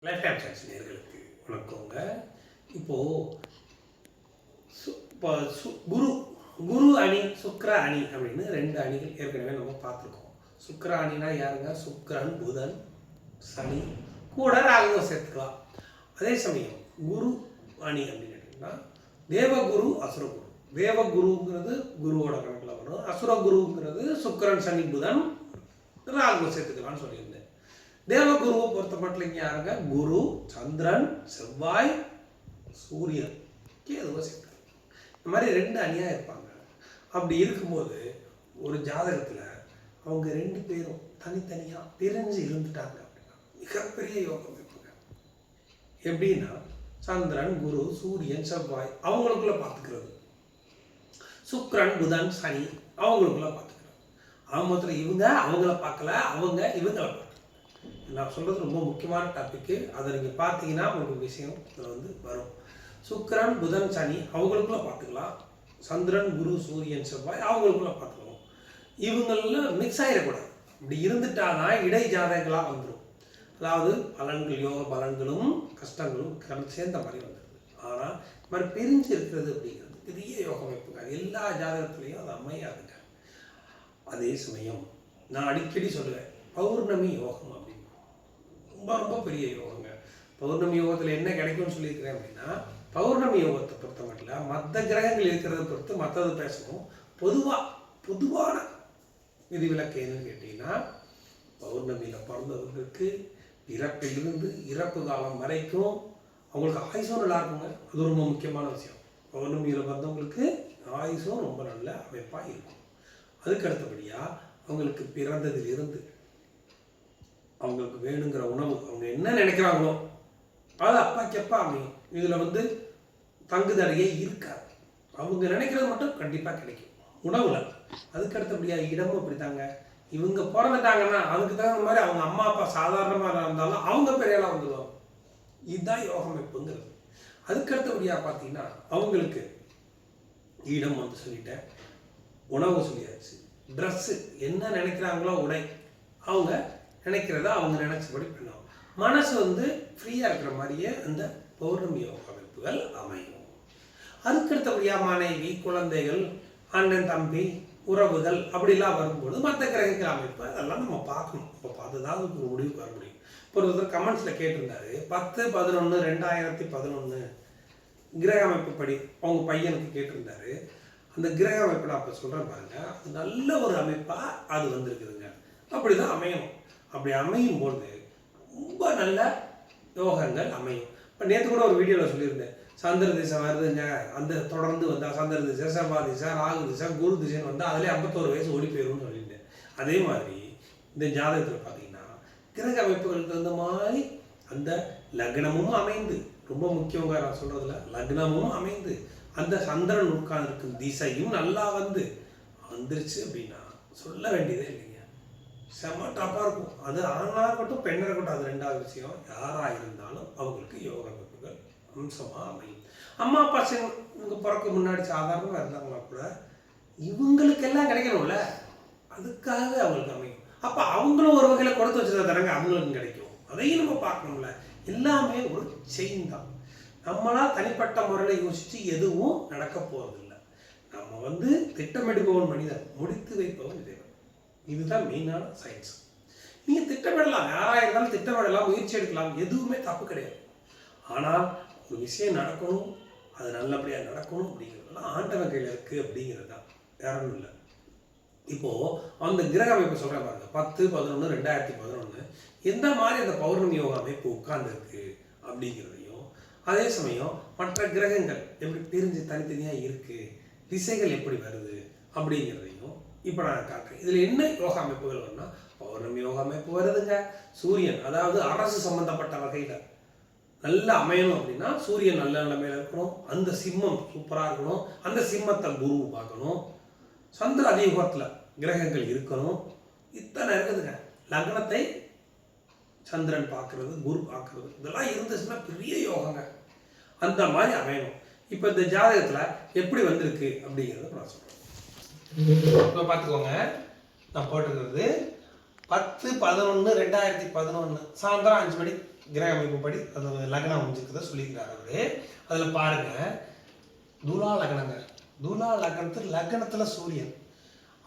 Life time science நேயர்களுக்கு வணக்கங்க. இப்போது இப்போ குரு அணி சுக்கிர அணி அப்படின்னு ரெண்டு அணிகள் ஏற்கனவே நம்ம பார்த்துருக்கோம். சுக்கிர அணினா யாருங்க? சுக்கிரன், புதன், சனி கூட ராகுவும் சேர்த்துக்கலாம். அதே சமயம் குரு அணி அப்படின்னு கேட்டிங்கன்னா தேவகுரு, அசுரகுரு. தேவகுருங்கிறது குருவோட கணக்கில் வரும். அசுரகுருங்கிறது சுக்கிரன், சனி, புதன், ராகுவை சேர்த்துக்கலாம்னு சொல்லியிருந்தேன். தேவகுருவை பொறுத்த மட்டும் இங்கே யாருங்க? குரு, சந்திரன், செவ்வாய், சூரியன், கேதுவை சேர்த்து இந்த மாதிரி ரெண்டு அணியாக இருப்பாங்க. அப்படி இருக்கும்போது ஒரு ஜாதகத்தில் அவங்க ரெண்டு பேரும் தனித்தனியாக பிரிஞ்சு இருந்துட்டாங்க அப்படின்னா மிகப்பெரிய யோகம் இருப்பாங்க. எப்படின்னா சந்திரன், குரு, சூரியன், செவ்வாய் அவங்களுக்குள்ள பார்த்துக்கிறது, சுக்கிரன், புதன், சனி அவங்களுக்குள்ள பார்த்துக்கிறது. மொத்தத்தில் இவங்க அவங்கள பார்க்கல, அவங்க இவங்களை பார்க்கல. நான் சொல்கிறது ரொம்ப முக்கியமான டாப்பிக்கு. அதை நீங்கள் பார்த்தீங்கன்னா உங்களுக்கு விஷயம் இதில் வரும். சுக்கிரன், புதன், சனி அவங்களுக்குள்ள பார்த்துக்கலாம். சந்திரன், குரு, சூரியன், செவ்வாய் அவங்களுக்குள்ள பார்த்துக்கலாம். இவங்களெலாம் மிக்ஸ் ஆகிடக்கூடாது. இப்படி இருந்துட்டாதான் இடை ஜாதகங்களாக வந்துடும். அதாவது பலன்கள், யோக பலன்களும் கஷ்டங்களும் சேர்ந்த மாதிரி வந்துடுது. ஆனால் இந்த மாதிரி பிரிஞ்சு இருக்கிறது அப்படிங்கிறது பெரிய யோக அமைப்புங்க. எல்லா ஜாதகத்துலேயும் அது அமையாதுங்க. அதே சமயம் நான் அடிக்கடி சொல்லுவேன், பௌர்ணமி யோகம் அப்படின்னு ரொம்ப ரொம்ப பெரிய யோகங்க. பௌர்ணமி யோகத்தில் என்ன கிடைக்கும்னு சொல்லியிருக்கிறேன் அப்படின்னா, பௌர்ணமி யோகத்தை பொறுத்த மட்டும் மற்ற கிரகங்கள் இருக்கிறத பொறுத்து மற்றது பேசணும். பொதுவான விதிவிலக்கு என்னன்னு கேட்டிங்கன்னா, பௌர்ணமியில் பிறந்தவர்களுக்கு பிறப்பிலிருந்து இறப்பு காலம் வரைக்கும் அவங்களுக்கு ஆயுசும் நல்லா இருக்குங்க. அது ரொம்ப முக்கியமான விஷயம். பௌர்ணமியில் பிறந்தவங்களுக்கு ஆயுசும் ரொம்ப நல்ல அமைப்பாக இருக்கும். அதுக்கு அடுத்தபடியாக அவங்களுக்கு பிறந்ததிலிருந்து அவங்களுக்கு வேணுங்கிற உணவு அவங்க என்ன நினைக்கிறாங்களோ அது அப்பாக்கப்பா அமையும். இதில் தங்குதடையே இருக்காது. அவங்க நினைக்கிறது மட்டும் கண்டிப்பாக கிடைக்கும் உணவில். அதுக்கு அடுத்தபடியாக இடமும் அப்படித்தாங்க. இவங்க பிறந்துட்டாங்கன்னா அதுக்கு தகுந்த மாதிரி அவங்க அம்மா அப்பா சாதாரணமாக இருந்தாலும் அவங்க பெரியலாம் வந்துடுவாங்க. இதுதான் யோக அமைப்புங்கிறது. அதுக்கு அடுத்தபடியாக பார்த்தீங்கன்னா அவங்களுக்கு இடம் சொல்லிட்டேன், உணவு சொல்லியாச்சு, ட்ரெஸ்ஸு என்ன நினைக்கிறாங்களோ உடை அவங்க நினைக்கிறத அவங்க நினைச்சபடி பண்ணுவாங்க. மனசு ஃப்ரீயாக இருக்கிற மாதிரியே அந்த பௌர்ணமி யோக அமைப்புகள் அமையும். அதுக்கடுத்தபடியாக மனைவி, குழந்தைகள், அண்ணன், தம்பி, உறவுகள் அப்படிலாம் வரும்போது மற்ற கிரகங்கள் அமைப்பு அதெல்லாம் நம்ம பார்க்கணும். இப்போ பார்த்து தான் அதுக்கு ஒரு முடிவுக்கு வர முடியும். இப்போ ஒருத்தர் கமெண்ட்ஸில் கேட்டிருந்தாரு, 10/11/2011 கிரக அமைப்பு படி அவங்க பையனுக்கு கேட்டிருந்தாரு. அந்த கிரக அமைப்பு நான் இப்போ சொல்கிறேன் பாருங்க, அது நல்ல ஒரு அமைப்பாக அது வந்திருக்குதுங்க. அப்படி தான் அமையணும். அப்படி அமையும் போது ரொம்ப நல்ல யோகங்கள் அமையும். இப்போ நேற்று கூட ஒரு வீடியோவில் சொல்லியிருந்தேன், சந்திர திசை வருதுங்க, அந்த தொடர்ந்து வந்தால் சந்திர திசை, செவ்வாய் திசை, ராகு திசை, குரு திசைன்னு வந்தால் அதிலே 51 வயசு ஓடி போயிடும்னு சொல்லியிருந்தேன். அதே மாதிரி இந்த ஜாதகத்தில் பார்த்தீங்கன்னா கிரக அமைப்புகளுக்கு தகுந்த மாதிரி அந்த லக்னமும் அமைந்து, ரொம்ப முக்கியங்க நான் சொல்கிறதுல, லக்னமும் அமைந்து அந்த சந்திரன் உட்கார்ந்துருக்கும் திசையும் நல்லா வந்துருச்சு அப்படின்னா சொல்ல வேண்டியதே இல்லைங்க. செம்ம டாப்பாக இருக்கும். அது ஆணாக இருக்கட்டும் பெண்ணாக இருக்கட்டும், அது ரெண்டாவது விஷயம். யாராக இருந்தாலும் அவங்களுக்கு யோக அமைப்புகள் அம்சமாக அமையும். அம்மா அப்பா இவங்க பிறக்க முன்னாடி சாதாரணமாக இருந்தாங்கன்னா கூட இவங்களுக்கெல்லாம் கிடைக்கணும்ல, அதுக்காகவே அவங்களுக்கு அமையும். அப்போ அவங்களும் ஒரு வகையில் கொடுத்து வச்சுருந்தா தானங்க அவங்களுக்கும் கிடைக்கும். அதையும் நம்ம பார்க்கணும்ல. எல்லாமே ஒரு செயின் தான். நம்மளா தனிப்பட்ட முறையில் யோசித்து எதுவும் நடக்க போகிறதில்லை. நம்ம திட்டமிடுபவன் மனிதன், முடித்து வைப்பவன் இறைவன். இதுதான் மெயினான சயின்ஸ். நீங்கள் திட்டமிடலாம், யாராக இருந்தாலும் திட்டமிடலாம், முயற்சி எடுக்கலாம், எதுவுமே தப்பு கிடையாது. ஆனால் ஒரு விஷயம் நடக்கணும், அது நல்லபடியாக நடக்கணும் அப்படிங்கிறதுலாம் ஆண்டவன் கையில் இருக்குது அப்படிங்கிறது தான், வேற ஒன்றும் இல்லை. இப்போது அந்த கிரக அமைப்பு சொல்கிறேன் பாருங்க, 10/11/2011 எந்த மாதிரி அந்த பௌர்ணமி யோக அமைப்பு உட்கார்ந்துருக்கு அப்படிங்கிறதையும், அதே சமயம் மற்ற கிரகங்கள் எப்படி பிரிஞ்சு தனித்தனியாக இருக்குது, திசைகள் எப்படி வருது அப்படிங்கிறதையும் இப்போ நான் காட்டுறேன். இதில் என்ன யோகா அமைப்புகள் வரும்னா, பௌர்ணமி யோகா அமைப்பு வருதுங்க. சூரியன், அதாவது அரசு சம்பந்தப்பட்ட வகையில் நல்லா அமையணும் அப்படின்னா சூரியன் நல்ல நிலைமையில் இருக்கணும். அந்த சிம்மம் சூப்பராக இருக்கணும். அந்த சிம்மத்தை குரு பார்க்கணும். சந்திர அதியோகத்தில் கிரகங்கள் இருக்கணும். இத்தனை இருக்குதுங்க. லக்னத்தை சந்திரன் பார்க்கறது, குரு பார்க்கறது, இதெல்லாம் இருந்துச்சுன்னா பெரிய யோகங்க. அந்த மாதிரி அமையணும். இப்போ இந்த ஜாதகத்தில் எப்படி வந்திருக்கு அப்படிங்கிறத நான் சொல்கிறேன். இப்போ பார்த்துக்கோங்க, நான் போட்டுக்கிறது 10/11/2011 சாயந்தரம் 5 மணி கிரக அமைப்புப்படி அது லக்னம் அமைஞ்சிருக்கிறத சொல்லியிருக்கிறார் அவரு. அதில் பாருங்க, துலா லக்னங்க. துலா லக்னத்துக்கு லக்னத்தில் சூரியன்.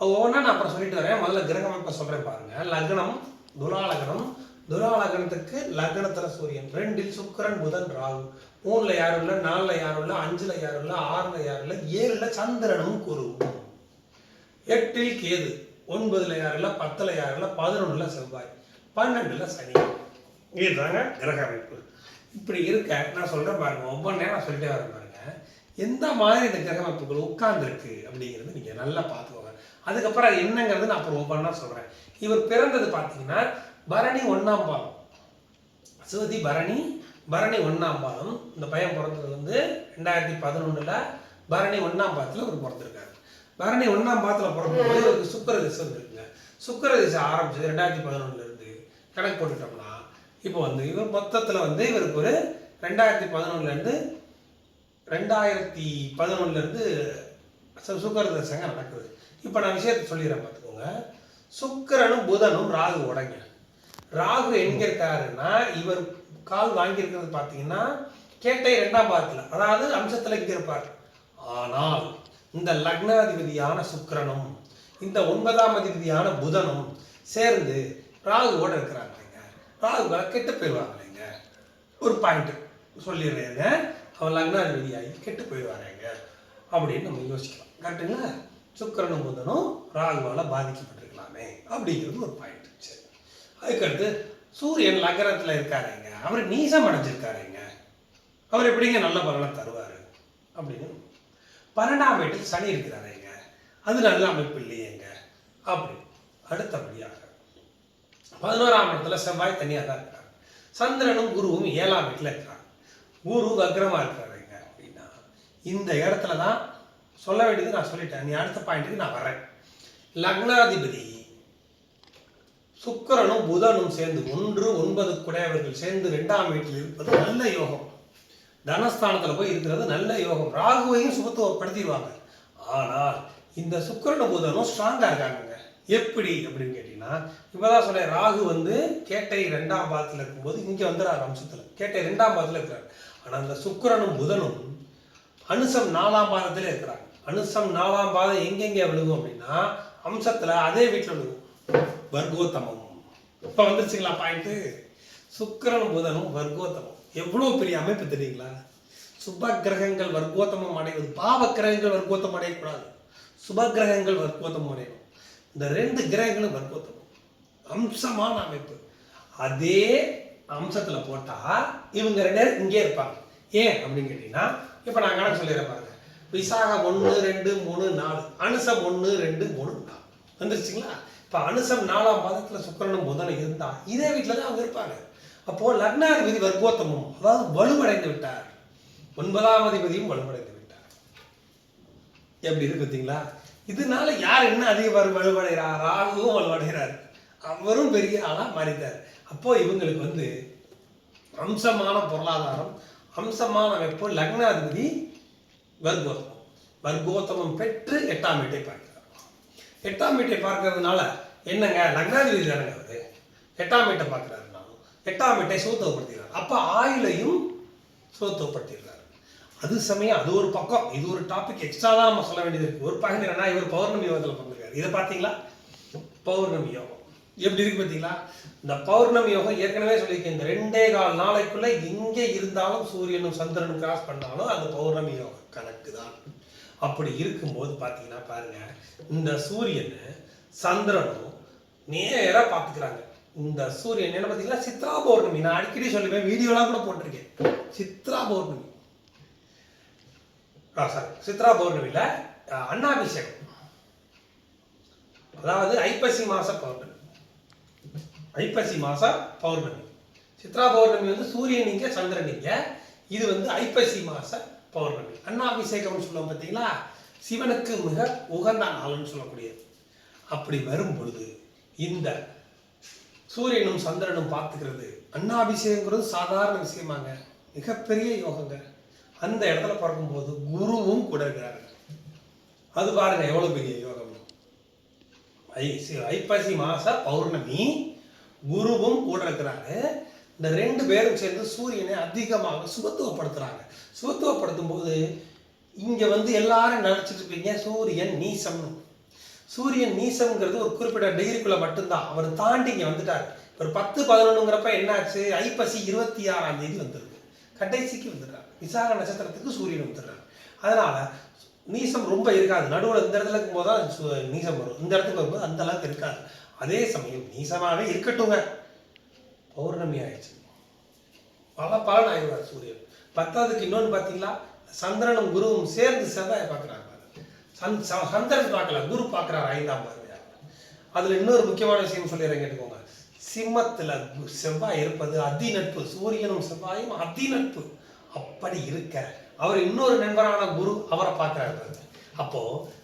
ஒவ்வொன்றா நான் அப்புறம் சொல்லிட்டு வரேன். முதல்ல கிரக அமைப்பை சொல்கிறேன் பாருங்க. லக்னம் துலா லக்னம். துலா லக்னத்துக்கு லக்னத்தில் சூரியன், 2ல் சுக்கிரன் புதன் ராகு, 3ல் யாரும் இல்லை, 4ல் யாரும் இல்லை, 5ல் யாரும் இல்லை, 6ல் யாரும் இல்லை, 7ல் சந்திரனும் குருவும், 8ல் கேது, 9ல் யாரும் இல்லை, 10ல் யாரும் இல்லை, 11ல் செவ்வாய், 12ல் சனி. இதுதாங்க கிரக அமைப்பு. இப்படி இருக்க நான் சொல்கிறேன் பாருங்க, ஒவ்வொரு நேரம் நான் சொல்லிட்டே வரேன் பாருங்க, எந்த மாதிரி இந்த கிரக அமைப்புகள் உட்கார்ந்துருக்கு அப்படிங்கிறது நீங்கள் நல்லா பார்த்துக்கோங்க. அதுக்கப்புறம் என்னங்கிறது நான் அப்புறம் ஒவ்வொன்றா சொல்கிறேன். இவர் பிறந்தது பார்த்தீங்கன்னா பரணி 1ஆம் பாதம், சுவதி பரணி 1ஆம் பாதம். இந்த பையன் பிறந்தது வந்து 2011 பரணி 1ஆம் பாதத்தில் இவர் பிறந்திருக்காரு. பரணி 1ஆம் பாதத்தில் பிறந்தபோது இவருக்கு சுக்கிர திசை இருக்குங்க. சுக்கிர திசை ஆரம்பிச்சது 2011 கணக்கு போட்டுட்டோம்னா இப்போ வந்து இவர் மொத்தத்தில் வந்து இவருக்கு ஒரு 2011 சுக்கிர திசைங்க நடக்குது. இப்போ நான் விஷயத்தை சொல்லிடுறேன் பார்த்துக்கோங்க. சுக்கிரனும் புதனும் ராகு உடைங்க. ராகு எங்க இருக்காருன்னா இவர் கால் வாங்கியிருக்கிறது பார்த்தீங்கன்னா கேட்டை 2ஆம் பாதத்தில், அதாவது அம்சத்தில் இங்கே இருப்பார். ஆனால் இந்த லக்னாதிபதியான சுக்கிரனும் இந்த 9ஆம் அதிபதியான புதனும் சேர்ந்து ராகுவோட இருக்கிறாங்க. ராகுகளை கெட்டு போயிடுவாங்க. ஒரு பாயிண்ட் சொல்லிடுறேங்க, அவன் லக்னாதிபதியாகி கெட்டு போயிடுவாருங்க அப்படின்னு நம்ம யோசிக்கலாம். கரெக்டுங்களா? சுக்கிரனும் புதனும் ராகுவால் பாதிக்கப்பட்டிருக்கலாமே அப்படிங்கிறது ஒரு பாயிண்ட். சரி, அதுக்கடுத்து சூரியன் லக்னத்தில் இருக்காருங்க, அவர் நீசம் அடைஞ்சிருக்காருங்க, அவர் எப்படிங்க நல்ல பலனை தருவார் அப்படின்னு. 12ஆம் வீட்டில் சனி இருக்கிறாருங்க, அது நல்ல அமைப்பு இல்லையேங்க அப்படி. அடுத்தபடியாக 11ஆம் இடத்துல செவ்வாய் தனியாக தான் இருக்காங்க. சந்திரனும் குருவும் 7ஆம் வீட்டில் இருக்கிறாங்க. குரு வக்ரமாக இருக்கிறாருங்க அப்படின்னா இந்த இடத்துல தான் சொல்ல வேண்டியது நான் சொல்லிட்டேன். நீ அடுத்த பாயிண்ட்டுக்கு நான் வரேன். லக்னாதிபதி சுக்கிரனும் புதனும் சேர்ந்து 1, 9 குடையவர்கள் சேர்ந்து 2ஆம் வீட்டில் இருப்பது நல்ல யோகம். தனஸ்தானத்தில் போய் இருக்கிறது நல்ல யோகம். ராகுவையும் சுபத்துவப்படுத்திடுவாங்க. ஆனால் இந்த சுக்கிரனும் புதனும் ஸ்ட்ராங்காக இருக்காங்க. எப்படி அப்படின்னு கேட்டீங்கன்னா, இப்போதான் சொன்னேன், ராகு வந்து கேட்டை 2ஆம் பாதத்தில் இருக்கும்போது இங்கே வந்துடுறாரு அம்சத்தில், கேட்டை 2ஆம் பாதத்தில் இருக்கிறார். ஆனால் இந்த சுக்கிரனும் புதனும் அனுசம் 4ஆம் பாதத்திலே இருக்கிறாங்க. அனுசம் 4ஆம் பாதம் எங்கெங்கே விழுகும் அப்படின்னா அம்சத்தில் அதே வீட்டில் விழுகும், வர்க்கோத்தமம். இப்போ வந்துருச்சுங்களா பாயிண்ட்டு? சுக்கிரனும் புதனும் வர்க்கோத்தமம் எவ்வளோ பெரிய அமைப்பு தெரியுங்களா? சுப கிரகங்கள் வர்க்கோத்தமம் அடைவது, பாவ கிரகங்கள் வர்க்கோத்தம் அடையக்கூடாது, சுப கிரகங்கள் வர்க்கோத்தமம் அடையணும். இந்த 2 கிரகங்களும் வர்க்கோத்தமம் அம்சமான அமைப்பு. அதே அம்சத்தில் போட்டால் இவங்க 2 பேரும் இங்கே இருப்பாங்க. ஏன் அப்படின்னு கேட்டீங்கன்னா, இப்போ நான் கணக்கு சொல்லிடுறேன் பாருங்க. விசாகம் 1, 2, 3, 4, அனுசம் 1, 2, 3, 4 வந்துருச்சுங்களா? இப்போ அனுசம் 4ஆம் பாதத்தில் சுக்கிரனும் புதனும் இருந்தால் இதே வீட்டில் தான் அவங்க இருப்பாங்க. அப்போது லக்னாதிபதி வர்க்கோத்தமம், அதாவது வலுவடைந்து விட்டார். 9ஆம் அதிபதியும் வலுவடைந்து விட்டார். எப்படி இருக்கு பார்த்தீங்களா? இதனால யார் என்ன அதிக வலுவடைகிறார்? ராகுவும் வலுவடைகிறார், அவரும் பெரிய ஆளாக மாறிட்டார். அப்போ இவங்களுக்கு வந்து அம்சமான பொருளாதாரம், அம்சமான அமைப்பு. லக்னாதிபதி வர்க்கோத்தமம் பெற்று 8ஆம் வீட்டை பார்க்கிறார். 8ஆம் வீட்டை பார்க்கறதுனால என்னங்க, லக்னாதிபதி தானங்க அவரு, 8ஆம் வீட்டை பார்க்கிறாருனாலும் 8ஆம் வீட்டை சுத்தப்படுத்துகிறார். அப்போ ஆயுளையும் சுத்தப்படுத்திடுறாரு. அது சமயம் அது ஒரு பக்கம், இது ஒரு டாபிக் எக்ஸ்ட்ரா தான் நம்ம சொல்ல வேண்டியது இருக்கு. ஒரு பாயிண்ட் என்னன்னா, இவர் பௌர்ணமி யோகத்தில் பண்ணிருக்காரு. இதை பார்த்தீங்களா? பௌர்ணமி யோகம் எப்படி இருக்கு பார்த்தீங்களா? இந்த பௌர்ணமி யோகம் ஏற்கனவே சொல்லியிருக்கேன், இந்த 2.25 நாளைக்குள்ள எங்கே இருந்தாலும் சூரியனும் சந்திரனும் கிராஸ் பண்ணாலும் அந்த பௌர்ணமி யோகம் கணக்கு தான். அப்படி இருக்கும்போது பார்த்தீங்கன்னா பாருங்க, இந்த சூரியன் சந்திரனும் நேராக பார்த்துக்கிறாங்க. இந்த சூரியன் என்ன பார்த்தீங்கன்னா சித்ரா பௌர்ணமி, நான் அடிக்கடி சொல்லுவேன், வீடியோலாம் கூட போட்டிருக்கேன். சித்ரா பௌர்ணமி, சித்ரா பௌர்ணமியில் அன்னாபிஷேகம், அதாவது ஐப்பசி மாச பௌர்ணமி. ஐப்பசி மாச பௌர்ணமி, சித்ரா பௌர்ணமி வந்து சூரியன் இங்க சந்திரன் இங்க, இது வந்து ஐப்பசி மாச பௌர்ணமி. அன்னாபிஷேகம் சொல்லுவோம் பார்த்தீங்களா, சிவனுக்கு மிக உகந்த நாள்னு சொல்லக்கூடியது. அப்படி வரும் பொழுது இந்த சூரியனும் சந்திரனும் பார்த்துக்கிறது, அன்னாபிஷேகங்கிறது சாதாரண விஷயமாங்க, மிகப்பெரிய யோகங்க. அந்த இடத்துல பார்க்கும்போது குருவும் கூட இருக்கிறாரு. அது பாருங்க எவ்வளவு பெரிய யோகம். ஐப்பசி மாச பௌர்ணமி, குருவும் கூட இருக்கிறாரு. இந்த 2 பேரும் சேர்ந்து சூரியனை அதிகமாக சுபத்துவப்படுத்துகிறாங்க. சுபத்துவப்படுத்தும் போது இங்கே வந்து எல்லாரும் நினச்சிட்டு இருப்பீங்க சூரியன் நீசம். சூரியன் நீசம்ங்கிறது ஒரு குறிப்பிட்ட டிகிரிக்குள்ளே மட்டும்தான். அவர் தாண்டி இங்கே வந்துட்டார். ஒரு 10-11ங்கிறப்ப என்னாச்சு, ஐப்பசி 26ஆம் தேதி வந்துருக்கு, கடைசிக்கு வந்துடுறார். விசாக நட்சத்திரத்துக்கு சூரியன் வந்துடுறார். அதனால் நீசம் ரொம்ப இருக்காது. நடுவில் இந்த இடத்துல இருக்கும்போது தான் நீசம் வரும், இந்த இடத்துக்கு வரும்போது அந்த அளவுக்கு இருக்காது. அதே சமயம் நீசமாகவே இருக்கட்டுங்க, பௌர்ணமி ஆயிடுச்சு, பலன் ஆயிடுவார் சூரியன். 10வதுக்கு இன்னொன்று பார்த்தீங்களா, சந்திரனும் குருவும் சேர்ந்து செவ்வாயை பார்க்குறாங்க. சந்திரன் பார்க்கல, குரு பார்க்குறாரு 5ஆம் பார்வையாக. அதில் இன்னொரு முக்கியமான விஷயம் சொல்லிடுறேன், கேட்டுக்கோங்க. சிம்மத்தில் செவ்வாய் இருப்பது அதி நட்பு, சூரியனும் செவ்வாயும் அதி நட்பு. அப்படி இருக்க அவர் இன்னொரு நண்பரான குரு அவரை பார்க்குறாரு. அப்போ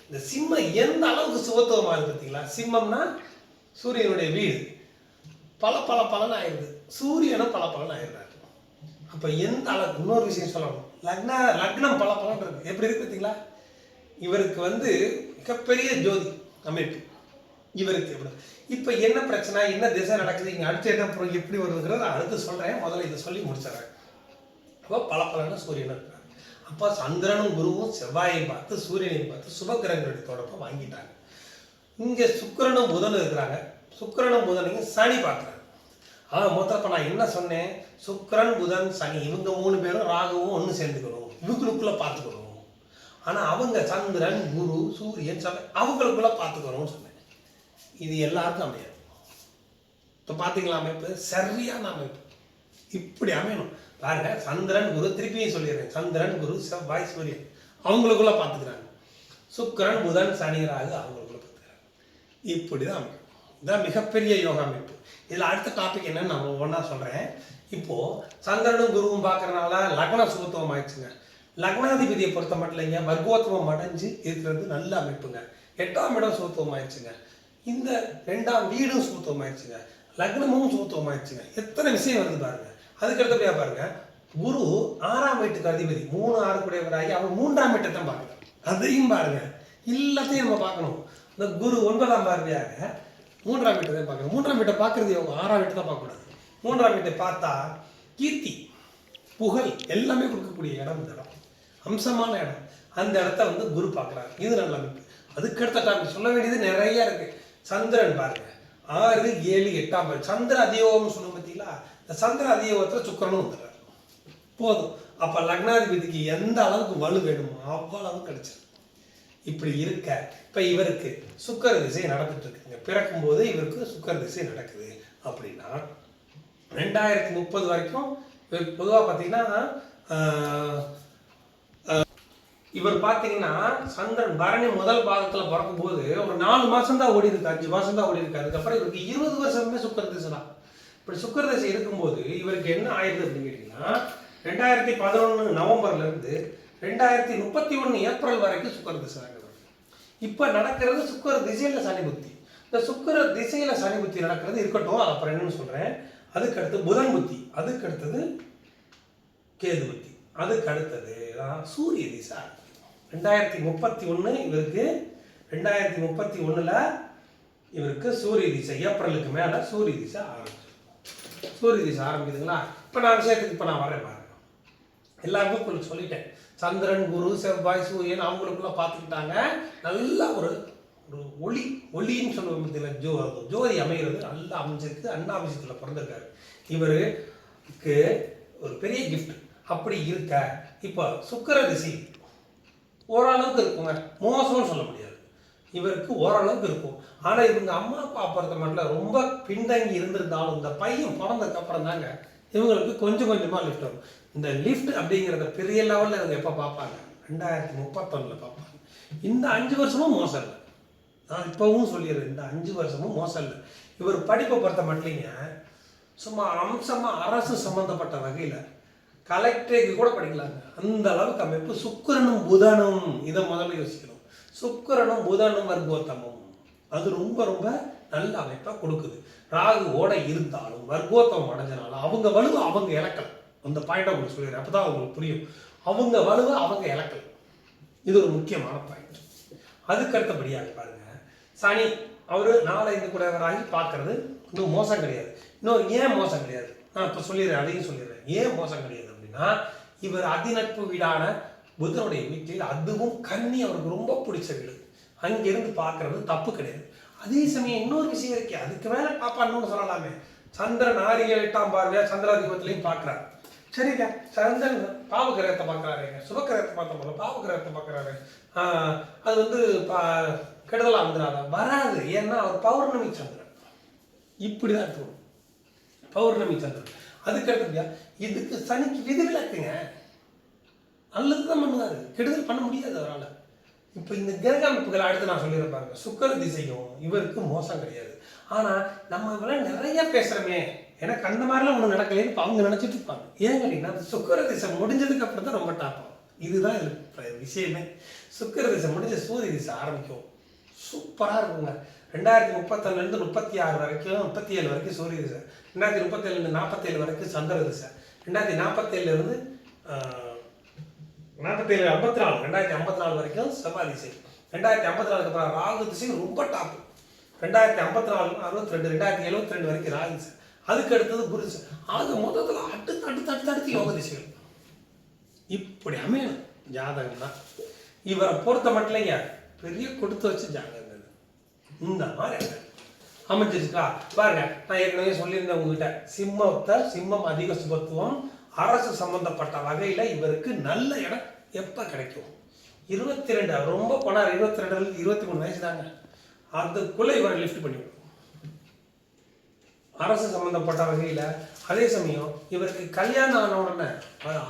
இந்த சிம்மம் எந்த அளவுக்கு சுபத்துவமாக இருக்கு பார்த்தீங்களா. சிம்மம்னா சூரியனுடைய வீடு, பல ஆயிடுது, சூரியனும் பல ஆயிடுறாரு. அப்போ எந்த அளவுக்கு, இன்னொரு விஷயம் சொல்லணும், லக்னம் பல இருக்கு. எப்படி இருக்கு பார்த்தீங்களா. இவருக்கு வந்து மிகப்பெரிய ஜோதி அமைப்பு இவருக்கு. எப்படி இப்போ என்ன பிரச்சனை, என்ன திசை நடக்குது, இங்கே அடுத்து என்ன எப்படி வருதுங்கிறத அடுத்து சொல்கிறேன். முதல்ல இதை சொல்லி முடிச்சிடறேன். அப்போ பலன்னு சூரியன் இருக்கிறாங்க. அப்போ சந்திரனும் குருவும் செவ்வாயை பார்த்து சூரியனை பார்த்து சுபகிரகங்களுடைய தொடர்பை வாங்கிட்டாங்க. இங்கே சுக்கிரனும் புதனும் இருக்கிறாங்க. சுக்கிரனும் புதனையும் சனி பார்க்குறாங்க. மொத்தப்போ நான் என்ன சொன்னேன், சுக்கிரன் புதன் சனி இவங்க 3 பேரும் ராகுவும் ஒன்று சேர்ந்துக்கணும், இவங்களுக்குள்ள பார்த்துக்கணும். ஆனால் அவங்க சந்திரன் குரு சூரியன் செவ்வாய் அவங்களுக்குள்ள பார்த்துக்கணும்னு சொன்னேன். இது எல்லாருக்கும் அமையாது. இப்போ பார்த்தீங்களா, அமைப்பு சரியான அமைப்பு இப்படி அமையணும் பாருங்க. சந்திரன் குரு, திருப்பியும் சொல்லிடுறேன், சந்திரன் குரு செவ்வாய் சூரியன் அவங்களுக்குள்ள பார்த்துக்கிறாங்க. சுக்கிரன் புதன் சனி ராகு அவங்களுக்குள்ள பார்த்துக்கிறாங்க. இப்படி தான் அமைப்பு. இதுதான் மிகப்பெரிய யோகா அமைப்பு. இதில் அடுத்த டாபிக் என்னன்னு நான் ஒவ்வொன்றா சொல்கிறேன். இப்போது சந்திரனும் குருவும் பார்க்குறதுனால லக்ன சுபத்துவம் ஆயிடுச்சுங்க. லக்னாதிபதியை பொறுத்த மட்டும் இல்லைங்க, வர்க்கோத்துவம் அடைஞ்சு இருக்கிறது நல்ல அமைப்புங்க. 8ஆம் இடம் சுபத்துவம் ஆயிடுச்சுங்க. இந்த 2ஆம் வீடும் சுபத்துவம் ஆயிடுச்சுங்க. லக்னமும் சுபத்துவம் ஆயிடுச்சுங்க. எத்தனை விஷயம் வருது பாருங்க. அதுக்கு அடுத்தபடியா பாருங்க, குரு 6ஆம் வீட்டுக்கு அதிபதி, 3 6 கூடியவராகி அவர் 3ஆம் வீட்டை தான் பார்க்குறாரு. அதையும் பாருங்க, எல்லாத்தையும் நம்ம பார்க்கணும். இந்த குரு 9ஆம் பார்வையாக 3ஆம் வீட்டை தான் பார்க்கணும். 3ஆம் வீட்டை பார்க்கறது அவங்க 6ஆம் வீட்டை தான் பார்க்கக்கூடாது. 3ஆம் வீட்டை பார்த்தா கீர்த்தி புகழ் எல்லாமே கொடுக்கக்கூடிய இடம், இந்த இடம் அம்சமான இடம். அந்த இடத்த வந்து குரு பார்க்குறாரு. இது நல்ல அமைப்பு. அதுக்கடுத்த டாபிக் சொல்ல வேண்டியது நிறைய இருக்கு. சந்திரன் பாருங்க 6 7 8ஆம் பாரு, சந்திர அதியோகம்னு சொல்லுவோம் பார்த்தீங்களா. இந்த சந்திர அதியோகத்தில் சுக்கிரனும் வந்துடுறாரு. போதும். அப்போ லக்னாதிபதிக்கு எந்த அளவுக்கு வலு வேணுமோ அவ்வளவு கிடைச்சிருக்கு. இப்படி இருக்க இப்போ இவருக்கு சுக்கிர திசை நடந்துட்டு இருக்குங்க. பிறக்கும் போது இவருக்கு சுக்கிர திசை நடக்குது. அப்படின்னா 2030 வரைக்கும் இவருக்கு பொதுவாக பார்த்தீங்கன்னா இவர் பார்த்தீங்கன்னா சந்திரன் பரணி முதல் பாதத்தில் பிறக்கும்போது ஒரு 4 மாதம் தான் ஓடி இருக்கு, 5 மாதம் தான் ஓடி இருக்கு. அதுக்கப்புறம் இவருக்கு 20 வருஷமே சுக்கிர திசை தான். இப்படி சுக்கிர திசை இருக்கும்போது இவருக்கு என்ன ஆயிடுது அப்படின்னு கேட்டீங்கன்னா 2011 நவம்பர்லேருந்து 2031 ஏப்ரல் வரைக்கும் சுக்கிர திசை நடக்குது. இப்போ நடக்கிறது சுக்கிர திசையில் சனி புத்தி. இந்த சுக்கிர திசையில் சனி புத்தி நடக்கிறது இருக்கட்டும், அது அப்புறம் என்னன்னு சொல்கிறேன். அதுக்கு அடுத்து புதன் புத்தி, அதுக்கு அடுத்தது கேது புத்தி, அதுக்கு அடுத்தது சூரிய திசை. 2031 இவருக்கு 2031ல் இவருக்கு சூரிய திசை, ஏப்ரலுக்கு மேலே சூரிய திசை ஆரம்பிச்சு. சூரிய திசை ஆரம்பிக்குதுங்களா. இப்போ நான் விஷயத்துக்கு இப்போ நான் வரேன் பாருங்க. எல்லாருக்கும் உங்களுக்கு சொல்லிட்டேன். சந்திரன் குரு செவ்வாய் சூரியன் அவங்களுக்குள்ள பார்த்துக்கிட்டாங்க. நல்லா ஒரு ஒளின்னு சொல்லுவோம் பார்த்தீங்களா, ஜோதி அமைகிறது நல்லா அமைஞ்சிருக்கு. அண்ணாபிஷத்தில் பிறந்திருக்காரு. இவருக்கு ஒரு பெரிய கிஃப்ட். அப்படி இருக்க இப்போ சுக்கிர திசை ஓரளவுக்கு இருக்குங்க, மோசம்னு சொல்ல முடியாது. இவருக்கு ஓரளவுக்கு இருக்கும். ஆனால் இவங்க அம்மா அப்பா பொறுத்த மட்டும் ரொம்ப பின்தங்கி இருந்திருந்தாலும் இந்த பையன் பிறந்ததுக்கு அப்புறம் தாங்க இவங்களுக்கு கொஞ்சம் கொஞ்சமாக லிஃப்ட் வரும். இந்த லிஃப்ட் அப்படிங்கிறத பெரிய லெவலில் இவங்க எப்போ பார்ப்பாங்க, 2031 பார்ப்பாங்க. இந்த 5 வருஷமும் மோசம் இல்லை. நான் இப்போவும் சொல்லிடுறேன், இந்த 5 வருஷமும் மோசம் இல்லை. இவர் படிப்பை பொறுத்த மட்டும்ங்க சும்மா அம்சமாக அரசு சம்மந்தப்பட்ட வகையில் கலெக்டருக்கு கூட படிக்கலாங்க. அந்த அளவுக்கு அமைப்பு. சுக்கிரனும் புதனும், இதை முதல்ல யோசிக்கணும். சுக்கிரனும் புதனும் வர்க்கோத்தமும் அது ரொம்ப ரொம்ப நல்ல அமைப்பாக கொடுக்குது. ராகு ஓட இருந்தாலும் வர்க்கோத்தமம் அடைஞ்சனாலும் அவங்க வலுவை அவங்க இழக்கல. அந்த பாயிண்டை உங்களுக்கு சொல்லிடுறேன், அப்போ தான் அவங்களுக்கு புரியும். அவங்க வலுவை அவங்க இழக்கல. இது ஒரு முக்கியமான பாயிண்ட். அதுக்கு அடுத்தபடியாக பாருங்க, சனி அவர் 4 5 கூடவராகி பார்க்கறது இன்னும் மோசம் கிடையாது. இன்னும் ஏன் மோசம் கிடையாது, நான் இப்போ சொல்லிடுறேன், அதையும் சொல்லிடுறேன். ஏன் மோசம் கிடையாது அப்படின்னா, இவர் அதிநட்பு வீடான புதனுடைய வீட்டில், அதுவும் கன்னி அவருக்கு ரொம்ப பிடிச்ச வீடு, அங்கிருந்து பார்க்கறது தப்பு கிடையாது. அதே சமயம் இன்னொரு விஷயம் இருக்கு, அதுக்கு மேலே பாப்பான்னு சொல்லலாமே. சந்திரன் 8ஆம் பார்வையா சந்திராதிபத்திலையும் பார்க்குறாரு. சரிங்க, சந்திரன் பாவகிரகத்தை பார்க்குறாருங்க, சுபகிரகத்தை பார்த்த போல பாவகிரகத்தை பார்க்குறாரு. அது வந்து கெடுதலாக வந்துடாதா? வராது. ஏன்னா அவர் பௌர்ணமி சந்திரன், இப்படிதான் தோணும். பௌர்ணமி சந்திரன் அதுக்கு அடுத்தபடியா இதுக்கு சனிக்கு விதிவிலக்குங்க. நல்லதுதான் பண்ணுவாரு, கெடுதல் பண்ண முடியாது அவரால். இப்போ இந்த கிரக அமைப்புகளை அடுத்து நான் சொல்லிடுறேன் பாருங்க. சுக்கிர திசையும் இவருக்கு மோசம் கிடையாது. ஆனால் நம்ம இவெல்லாம் நிறைய பேசுகிறோமே, எனக்கு அந்த மாதிரிலாம் ஒன்றும் நடக்கலைன்னு இப்போ அவங்க நினச்சிட்டு இருப்பாங்க. ஏன் கேட்டிங்கன்னா, சுக்கிர திசை முடிஞ்சதுக்கு அப்புறம் தான் ரொம்ப டாப்பாகும். இதுதான் இதில் விஷயமே. சுக்கிர திசை முடிஞ்ச சூரிய திசை ஆரம்பிக்கும், சூப்பராக இருக்குங்க. 2031 36 வரைக்கும், 37 வரைக்கும் சூரிய திசை, 2037 47 வரைக்கும் சந்திர திசை, 2047 2054 வரைக்கும் செவ்வாய் திசை, 2054 அப்புறம் ராகு திசை ரொம்ப டாப்பு, 2054 62, 2072 வரைக்கும் ராகு திசை, அதுக்கு அடுத்தது குரு திசை. ஆக மொத்தத்தில் அடுத்து யோக திசைகள் இப்படி அமையணும் ஜாதகம் தான். இவரை பொறுத்த மட்டும் இல்லைங்க, பெரிய கொடுத்து வச்சு ஜாதகம் இந்த மாதிரி அமைஞ்சிருக்கா பாருங்க. நான் ஏற்கனவே சொல்லியிருந்தேன் உங்ககிட்ட, சிம்மம் அதிக சுபத்துவம், அரசு சம்பந்தப்பட்ட வகையில இவருக்கு நல்ல இடம் எப்ப கிடைக்கும்? 22 ரொம்ப போனார், 22 23 வயசு தாங்க, அதுக்குள்ள இவரை லிஃப்ட் பண்ணி விடும் அரசு சம்பந்தப்பட்ட வகையில. அதே சமயம் இவருக்கு கல்யாணம் ஆன உடனே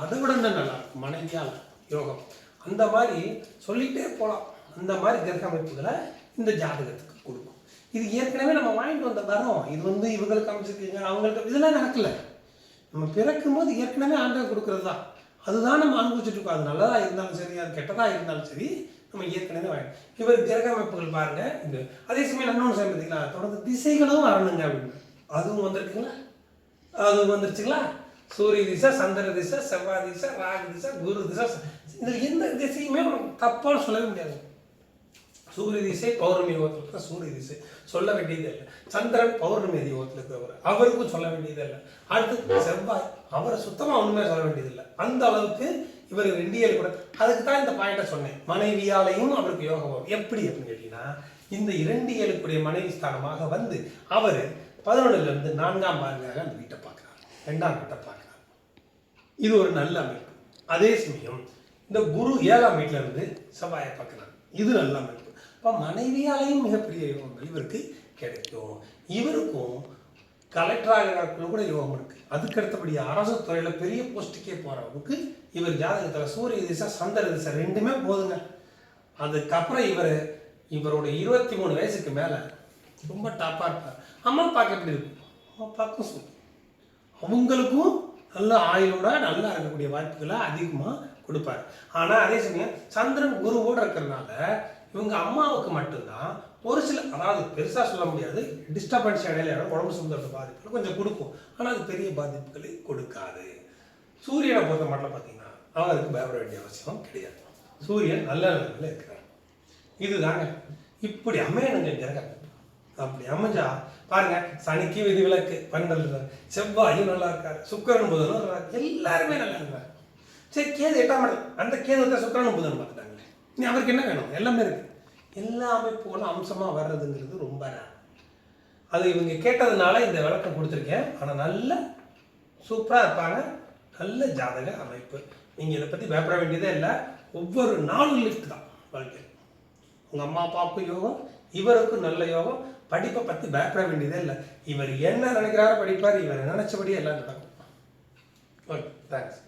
அதை விட நல்லா இருக்கும், மனைவியால் யோகம். அந்த மாதிரி சொல்லிட்டே போகலாம். அந்த மாதிரி கிரக அமைப்புகளை இந்த ஜாதகத்துக்கு கொடுக்கும். இது ஏற்கனவே நம்ம வாங்கிட்டு வந்த வரோம். இது வந்து இவங்களுக்கு அமைச்சிருக்கீங்க, அவங்களுக்கு இதெல்லாம் நடக்கல. நம்ம பிறக்கும் போது ஏற்கனவே ஆண்டவர் கொடுக்கறது தான், அதுதான் நம்ம அனுபவிச்சுட்டு இருக்கோம். அது நல்லதாக இருந்தாலும் சரி, அது கெட்டதாக இருந்தாலும் சரி, நம்ம ஏற்கனவே வாங்க. இவர் கிரக அமைப்புகள் பாருங்க. இந்த அதே சமயம் இன்னொன்று செய்ய பார்த்தீங்களா, தொடர்ந்து திசைகளும் வரணுங்க அப்படின்னு. அதுவும் வந்துருக்குங்களா? அதுவும் வந்துருச்சுங்களா? சூரிய திசை, சந்திர திசை, செவ்வாய் திசை, ராகு திசை, குரு திசை. இதில் எந்த திசையுமே தப்பான்னு சொல்லவே முடியாது. சூரிய திசை பௌர்ணமி யோகத்தில் இருக்கிற சூரிய திசை சொல்ல வேண்டியது இல்லை. சந்திரன் பௌர்ணமி யோகத்தில் இருக்கிறவர், அவருக்கும் சொல்ல வேண்டியது இல்லை. அடுத்து செவ்வாய், அவரை சுத்தமாக ஒன்றுமே சொல்ல வேண்டியது இல்லை. அந்த அளவுக்கு இவர் 2 கூட. அதுக்கு தான் இந்த பாயிண்ட்டை சொன்னேன், மனைவியாலையும் அவருக்கு யோகம் வரும். எப்படி அப்படின்னு கேட்டீங்கன்னா, இந்த 2 மனைவி ஸ்தானமாக வந்து அவர் 11 4ஆம் பார்வையாக அந்த வீட்டை பார்க்குறாரு, 2ஆம் வீட்டை பார்க்குறாரு. இது ஒரு நல்ல அமைப்பு. அதே சமயம் இந்த குரு 7ஆம் வீட்டில் இருந்து செவ்வாயை பார்க்குறாரு, இது நல்ல அமைப்பு. இப்போ மனைவியாலையும் மிகப்பெரிய யோகங்கள் இவருக்கு கிடைக்கும். இவருக்கும் கலெக்டராக கூட யோகம் இருக்கு. அதுக்கு அடுத்தபடி அரசு துறையில் பெரிய போஸ்ட்டுக்கே போகிறவங்களுக்கு இவர் ஜாதகத்தில் சூரிய திசை, சந்திர திசை 2மே போதுங்க. அதுக்கப்புறம் இவரோட 23 வயசுக்கு மேலே ரொம்ப டாப்பாக இருப்பார். அம்மா பார்க்க எப்படி இருக்கும்? அம்மா பார்க்கும் சூப்பர். அவங்களுக்கும் நல்ல ஆயுளோட நல்லா இருக்கக்கூடிய வாய்ப்புகளை அதிகமாக கொடுப்பார். ஆனால் அதே சமயம் சந்திரன் குருவோடு இருக்கிறதுனால இவங்க அம்மாவுக்கு மட்டும்தான் ஒரு சில, அதாவது பெருசாக சொல்ல முடியாது, டிஸ்டர்பன்ஸ் இடையில உடம்பு சம்பந்தப்பட்ட பாதிப்புகள் கொஞ்சம் கொடுக்கும். ஆனால் அது பெரிய பாதிப்புகளை கொடுக்காது. சூரியனை பொறுத்த மட்டும் பார்த்தீங்கன்னா அவருக்கு பயப்பட வேண்டிய அவசியம் கிடையாது. சூரியன் நல்ல நிலையில் இருக்கிறார். இதுதாங்க இப்படி அமையணுங்க கிரகம். அப்படி அமைஞ்சா பாருங்க, சனிக்கு விதிவிலக்கு 12, செவ்வாயும் நல்லா இருக்காரு, சுக்கிரன் புதனும் நல்லா இருக்கு, எல்லாருமே நல்லா இருக்காரு. சரி, கேது 8ஆம் இடம், அந்த கேது வந்து சுக்கிரனும் புதன் பார்த்துட்டாங்களே, நீ அவருக்கு என்ன வேணும்? எல்லாமே இருக்கு. எல்லா அமைப்புகளும் அம்சமாக வர்றதுங்கிறது ரொம்ப ரேர். அது இவங்க கேட்டதுனால இந்த விளக்கம் கொடுத்துருக்கேன். ஆனால் நல்ல சூப்பராக இருப்பாங்க, நல்ல ஜாதக அமைப்பு. நீங்கள் இதை பற்றி பயப்பட வேண்டியதே இல்லை. ஒவ்வொரு நாளும் லிஃப்ட் தான் வாழ்க்கை. உங்கள் அம்மா அப்பாவுக்கும் யோகம், இவருக்கும் நல்ல யோகம். படிப்பை பற்றி பயப்பட வேண்டியதே இல்லை. இவர் என்ன நினைக்கிறாரோ படிப்பார், இவர் நினைச்சபடியே எல்லாம் நடக்கும். Okay, thanks.